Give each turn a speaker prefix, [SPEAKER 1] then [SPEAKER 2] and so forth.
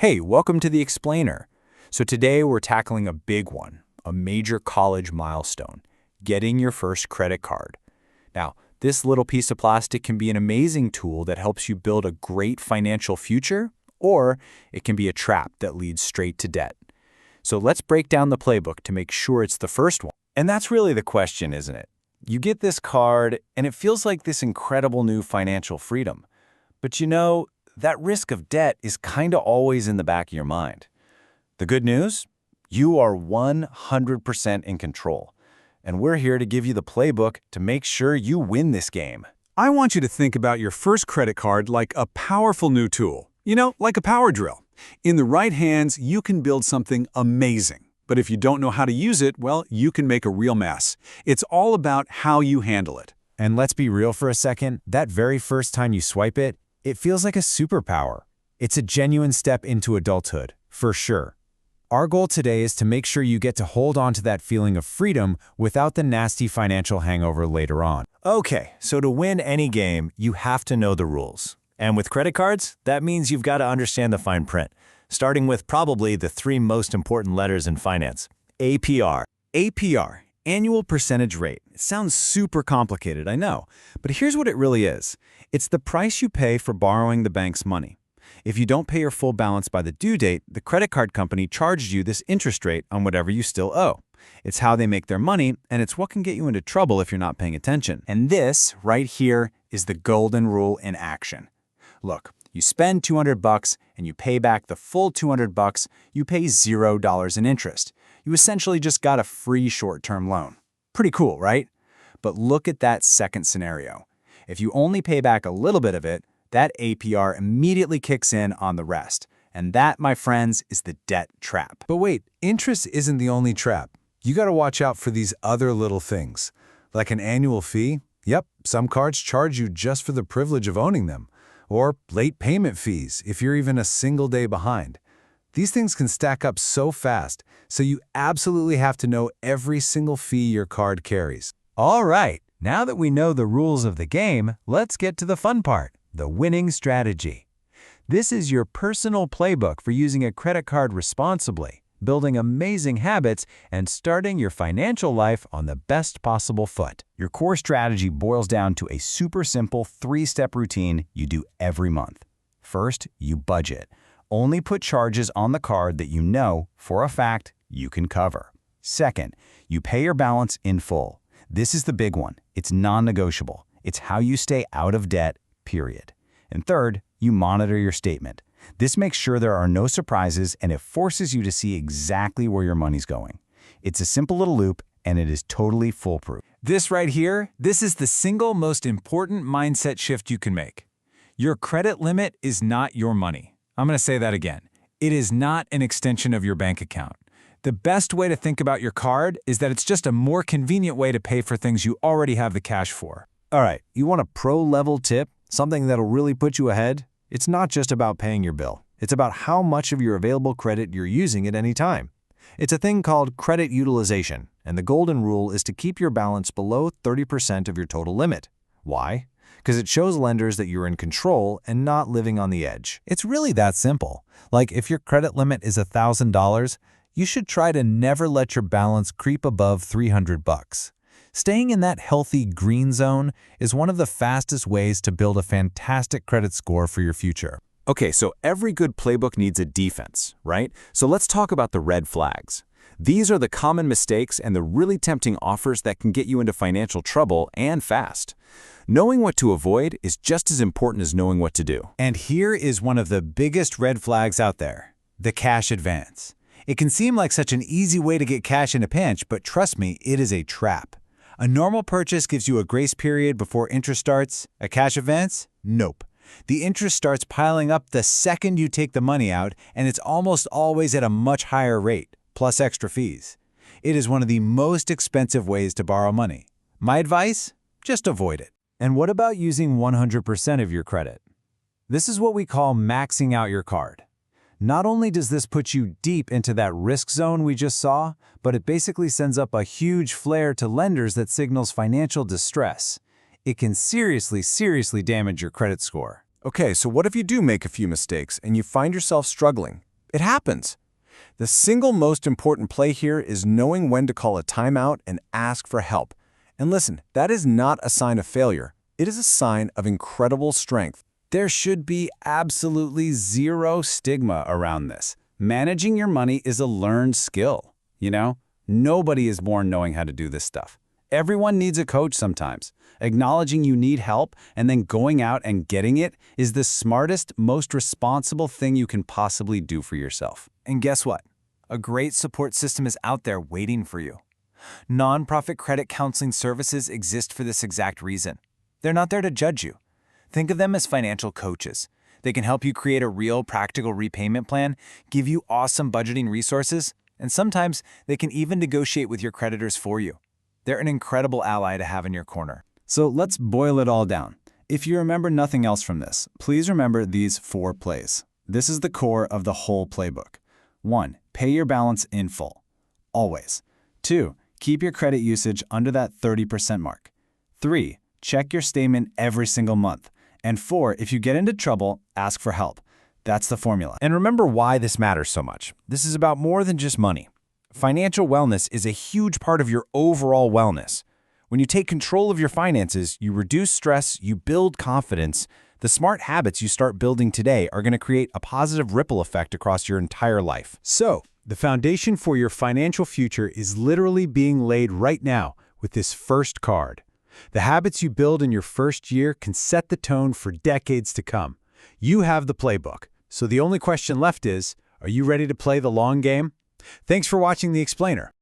[SPEAKER 1] Hey, welcome to The Explainer. So today we're tackling a big one, a major college milestone, getting your first credit card. Now, this little piece of plastic can be an amazing tool that helps you build a great financial future, or it can be a trap that leads straight to debt. So let's break down the playbook to make sure it's the first one. And that's really the question, isn't it? You get this card, and it feels like this incredible new financial freedom. But that risk of debt is kind of always in the back of your mind. The good news? You are 100% in control. And we're here to give you the playbook to make sure you win this game.
[SPEAKER 2] I want you to think about your first credit card like a powerful new tool. Like a power drill. In the right hands, you can build something amazing. But if you don't know how to use it, well, you can make a real mess. It's all about how you handle it.
[SPEAKER 1] And let's be real for a second, that very first time you swipe it, it feels like a superpower. It's a genuine step into adulthood, for sure. Our goal today is to make sure you get to hold on to that feeling of freedom without the nasty financial hangover later on. Okay, so to win any game, you have to know the rules. And with credit cards, that means you've got to understand the fine print, starting with probably the three most important letters in finance. APR. APR, annual percentage rate. It sounds super complicated, I know, but here's what it really is. It's the price you pay for borrowing the bank's money. If you don't pay your full balance by the due date, the credit card company charges you this interest rate on whatever you still owe. It's how they make their money, and it's what can get you into trouble if you're not paying attention. And this, right here, is the golden rule in action. Look, you spend $200 and you pay back the full $200, you pay $0 in interest. You essentially just got a free short-term loan. Pretty cool, right? But look at that second scenario. If you only pay back a little bit of it, that APR immediately kicks in on the rest. And that, my friends, is the debt trap.
[SPEAKER 2] But wait, interest isn't the only trap. You got to watch out for these other little things. Like an annual fee. Yep, some cards charge you just for the privilege of owning them. Or late payment fees if you're even a single day behind. These things can stack up so fast, so you absolutely have to know every single fee your card carries.
[SPEAKER 1] All right, now that we know the rules of the game, let's get to the fun part, the winning strategy. This is your personal playbook for using a credit card responsibly, building amazing habits, and starting your financial life on the best possible foot. Your core strategy boils down to a super simple three-step routine you do every month. First, you budget. Only put charges on the card that you know, for a fact, you can cover. Second, you pay your balance in full. This is the big one. It's non-negotiable. It's how you stay out of debt, period. And third, you monitor your statement. This makes sure there are no surprises, and it forces you to see exactly where your money's going. It's a simple little loop, and it is totally foolproof.
[SPEAKER 2] This right here, this is the single most important mindset shift you can make. Your credit limit is not your money. I'm going to say that again. It is not an extension of your bank account. The best way to think about your card is that it's just a more convenient way to pay for things you already have the cash for.
[SPEAKER 1] All right, you want a pro-level tip? Something that'll really put you ahead? It's not just about paying your bill. It's about how much of your available credit you're using at any time. It's a thing called credit utilization, and the golden rule is to keep your balance below 30% of your total limit. Why? Because it shows lenders that you're in control and not living on the edge. It's really that simple. Like if your credit limit is $1,000, you should try to never let your balance creep above $300. Staying in that healthy green zone is one of the fastest ways to build a fantastic credit score for your future. Okay, so every good playbook needs a defense, right? So let's talk about the red flags. These are the common mistakes and the really tempting offers that can get you into financial trouble and fast. Knowing what to avoid is just as important as knowing what to do. And here is one of the biggest red flags out there, the cash advance. It can seem like such an easy way to get cash in a pinch, but trust me, it is a trap. A normal purchase gives you a grace period before interest starts. A cash advance? Nope. The interest starts piling up the second you take the money out, and it's almost always at a much higher rate, plus extra fees. It is one of the most expensive ways to borrow money. My advice? Just avoid it. And what about using 100% of your credit? This is what we call maxing out your card. Not only does this put you deep into that risk zone we just saw, but it basically sends up a huge flare to lenders that signals financial distress. It can seriously damage your credit score.
[SPEAKER 3] Okay, so what if you do make a few mistakes and you find yourself struggling?
[SPEAKER 1] It happens. The single most important play here is knowing when to call a timeout and ask for help. And listen, that is not a sign of failure. It is a sign of incredible strength.
[SPEAKER 3] There should be absolutely zero stigma around this. Managing your money is a learned skill, you know? Nobody is born knowing how to do this stuff. Everyone needs a coach sometimes. Acknowledging you need help and then going out and getting it is the smartest, most responsible thing you can possibly do for yourself.
[SPEAKER 1] And guess what? A great support system is out there waiting for you. Nonprofit credit counseling services exist for this exact reason. They're not there to judge you. Think of them as financial coaches. They can help you create a real, practical repayment plan, give you awesome budgeting resources, and sometimes they can even negotiate with your creditors for you. They're an incredible ally to have in your corner.
[SPEAKER 3] So let's boil it all down. If you remember nothing else from this, please remember these 4 plays. This is the core of the whole playbook. 1. Pay your balance in full. Always. 2. Keep your credit usage under that 30% mark. 3. Check your statement every single month. And 4, if you get into trouble, ask for help. That's the formula.
[SPEAKER 1] And remember why this matters so much. This is about more than just money. Financial wellness is a huge part of your overall wellness. When you take control of your finances, you reduce stress, you build confidence. The smart habits you start building today are going to create a positive ripple effect across your entire life.
[SPEAKER 2] So, the foundation for your financial future is literally being laid right now with this first card. The habits you build in your first year can set the tone for decades to come. You have the playbook, so the only question left is, are you ready to play the long game? Thanks for watching The Explainer.